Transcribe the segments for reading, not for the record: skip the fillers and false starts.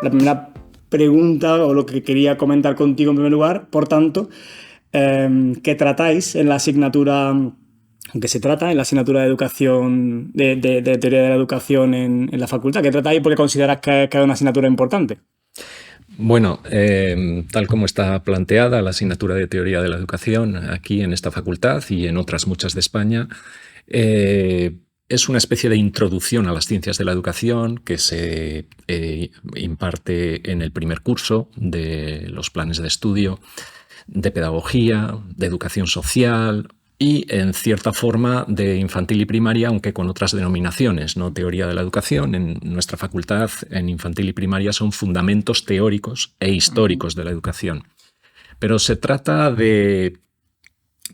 La primera pregunta, o lo que quería comentar contigo en primer lugar, por tanto, ¿qué tratáis en la asignatura, aunque se trata en la asignatura de educación, de teoría de la educación en la facultad? ¿Qué tratáis porque consideras que es una asignatura importante? Bueno, tal como está planteada la asignatura de teoría de la educación aquí en esta facultad y en otras muchas de España, es una especie de introducción a las ciencias de la educación que se imparte en el primer curso de los planes de estudio, de pedagogía, de educación social y, en cierta forma, de infantil y primaria, aunque con otras denominaciones, no teoría de la educación. En nuestra facultad, en infantil y primaria, son fundamentos teóricos e históricos de la educación. Pero se trata de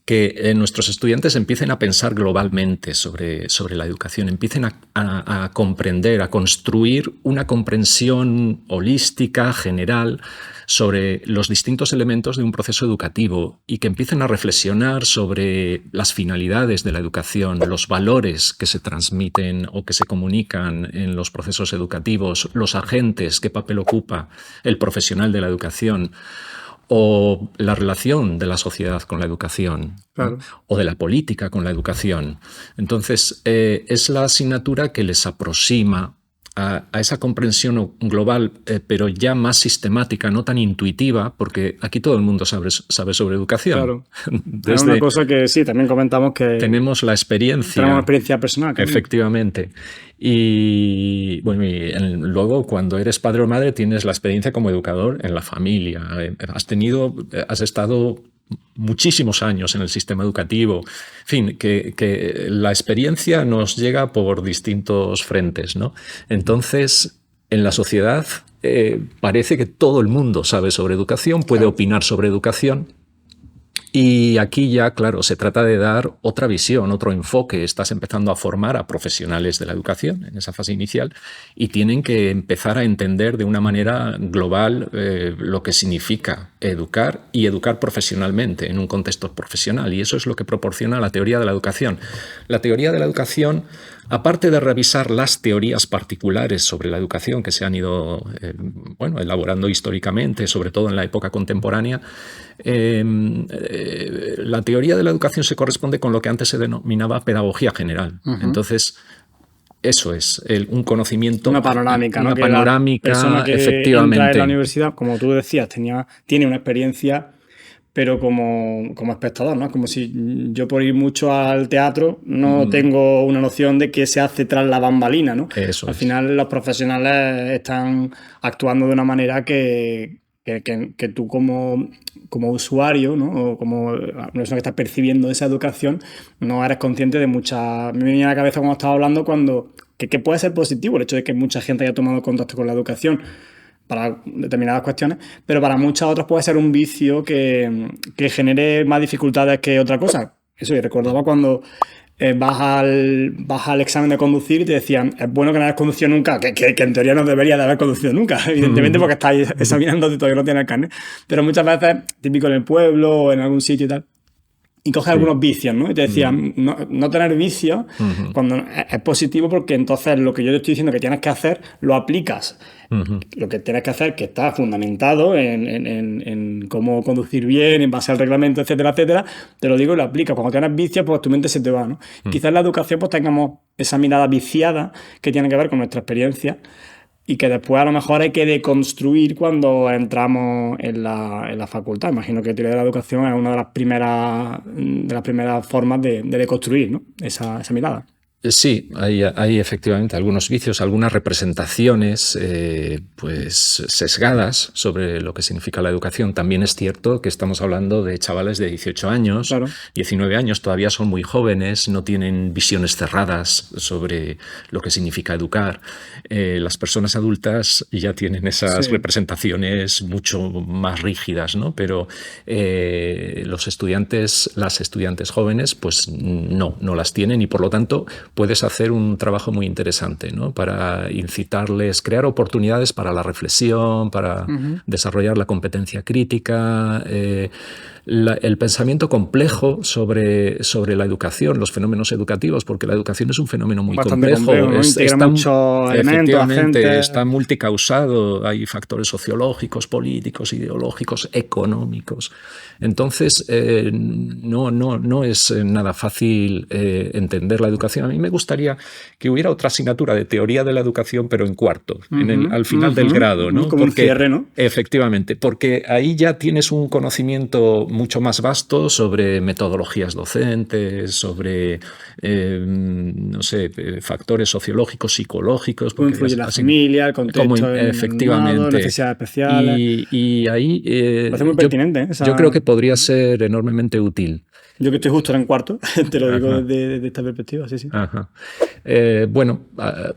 que nuestros estudiantes empiecen a pensar globalmente sobre la educación, empiecen a comprender, a construir una comprensión holística, general, sobre los distintos elementos de un proceso educativo y que empiecen a reflexionar sobre las finalidades de la educación, los valores que se transmiten o que se comunican en los procesos educativos, los agentes, qué papel ocupa el profesional de la educación, o la relación de la sociedad con la educación, claro, o de la política con la educación. Entonces, es la asignatura que les aproxima a esa comprensión global, pero ya más sistemática, no tan intuitiva, porque aquí todo el mundo sabe sobre educación. Claro. Es una cosa que sí, también comentamos que tenemos la experiencia. Tenemos una experiencia personal. Efectivamente. Y bueno, luego cuando eres padre o madre tienes la experiencia como educador en la familia. Has estado muchísimos años en el sistema educativo. En fin, que la experiencia nos llega por distintos frentes, ¿no? Entonces, en la sociedad parece que todo el mundo sabe sobre educación, puede opinar sobre educación. Y aquí ya, claro, se trata de dar otra visión, otro enfoque. Estás empezando a formar a profesionales de la educación en esa fase inicial y tienen que empezar a entender de una manera global lo que significa educar y educar profesionalmente en un contexto profesional. Y eso es lo que proporciona la teoría de la educación. La teoría de la educación, aparte de revisar las teorías particulares sobre la educación que se han ido elaborando históricamente, sobre todo en la época contemporánea, la teoría de la educación se corresponde con lo que antes se denominaba pedagogía general. Entonces, eso es, un conocimiento... Una panorámica, una ¿no? panorámica, que la persona que efectivamente. entra en la universidad, como tú decías, tiene una experiencia, pero como espectador, ¿no? Como si yo, por ir mucho al teatro, no tengo una noción de qué se hace tras la bambalina, ¿no? Al final los profesionales están actuando de una manera que tú como usuario, ¿no? O como una persona que está percibiendo esa educación, no eres consciente de muchas... Me viene a la cabeza cuando estaba hablando que puede ser positivo el hecho de que mucha gente haya tomado contacto con la educación para determinadas cuestiones, pero para muchas otras puede ser un vicio que genere más dificultades que otra cosa. Eso yo recordaba cuando vas al examen de conducir y te decían, es bueno que no hayas conducido nunca, que en teoría no debería de haber conducido nunca, evidentemente, porque estáis examinando y todavía no tienes el carnet. Pero muchas veces, típico en el pueblo o en algún sitio y tal, y coges algunos vicios, ¿no? Y te decían, no tener vicios cuando es positivo, porque entonces lo que yo te estoy diciendo que tienes que hacer, lo aplicas. Lo que tienes que hacer, que está fundamentado en cómo conducir bien, en base al reglamento, etcétera, etcétera, te lo digo y lo aplicas. Cuando tienes vicios, pues tu mente se te va, ¿no? Quizás en la educación pues tengamos esa mirada viciada que tiene que ver con nuestra experiencia y que después a lo mejor hay que deconstruir cuando entramos en la facultad. Imagino que teoría de la educación es una de las primeras formas de deconstruir, ¿no? esa mirada. Sí, hay efectivamente algunos vicios, algunas representaciones pues sesgadas sobre lo que significa la educación. También es cierto que estamos hablando de chavales de 18 años, claro. 19 años, todavía son muy jóvenes, no tienen visiones cerradas sobre lo que significa educar. Las personas adultas ya tienen esas representaciones mucho más rígidas, ¿no? Pero las estudiantes jóvenes pues no las tienen y por lo tanto puedes hacer un trabajo muy interesante, ¿no? Para incitarles, crear oportunidades para la reflexión, para desarrollar la competencia crítica, el pensamiento complejo sobre la educación, los fenómenos educativos, porque la educación es un fenómeno muy complejo, ¿no? Integra muchos elementos, agentes. Está multicausado, hay factores sociológicos, políticos, ideológicos, económicos. Entonces, no es nada fácil entender la educación. A mí me gustaría que hubiera otra asignatura de teoría de la educación, pero en cuarto, al final del grado, ¿no? Como un cierre, ¿no? Efectivamente, porque ahí ya tienes un conocimiento mucho más vasto sobre metodologías docentes, sobre, no sé, factores sociológicos, psicológicos. Cómo influye la familia, el contexto, efectivamente, necesidades especiales. Y ahí parece muy pertinente, yo creo que podría ser enormemente útil. Yo que estoy justo en cuarto, te lo digo desde esta perspectiva, sí. Ajá. Bueno,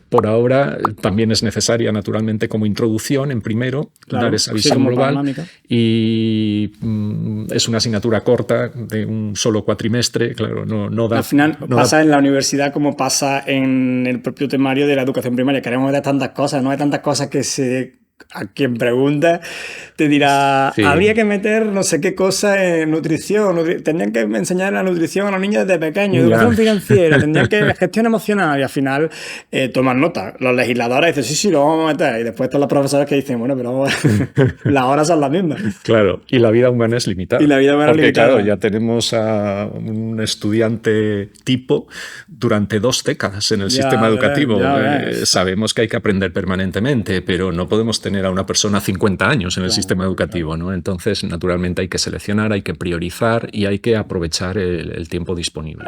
por ahora también es necesaria, naturalmente, como introducción en primero, dar esa visión global. Panorámica. Y es una asignatura corta, de un solo cuatrimestre, claro, no da... Al final pasa en la universidad como pasa en el propio temario de la educación primaria. Queremos ver tantas cosas, no hay tantas cosas que a quien pregunta te dirá, habría que meter no sé qué cosa en nutrición, tendrían que enseñar la nutrición a los niños desde pequeños, educación financiera, tendrían que gestión emocional, y al final toman nota. Los legisladores dicen, sí, lo vamos a meter, y después están los profesores que dicen, bueno, pero las horas son las mismas. Claro, y la vida humana es limitada. Porque, claro, ya tenemos a un estudiante tipo durante 2 décadas en el sistema educativo. Sabemos que hay que aprender permanentemente, pero no podemos tener a una persona 50 años en el sistema educativo, ¿no? Entonces, naturalmente, hay que seleccionar, hay que priorizar y hay que aprovechar el tiempo disponible.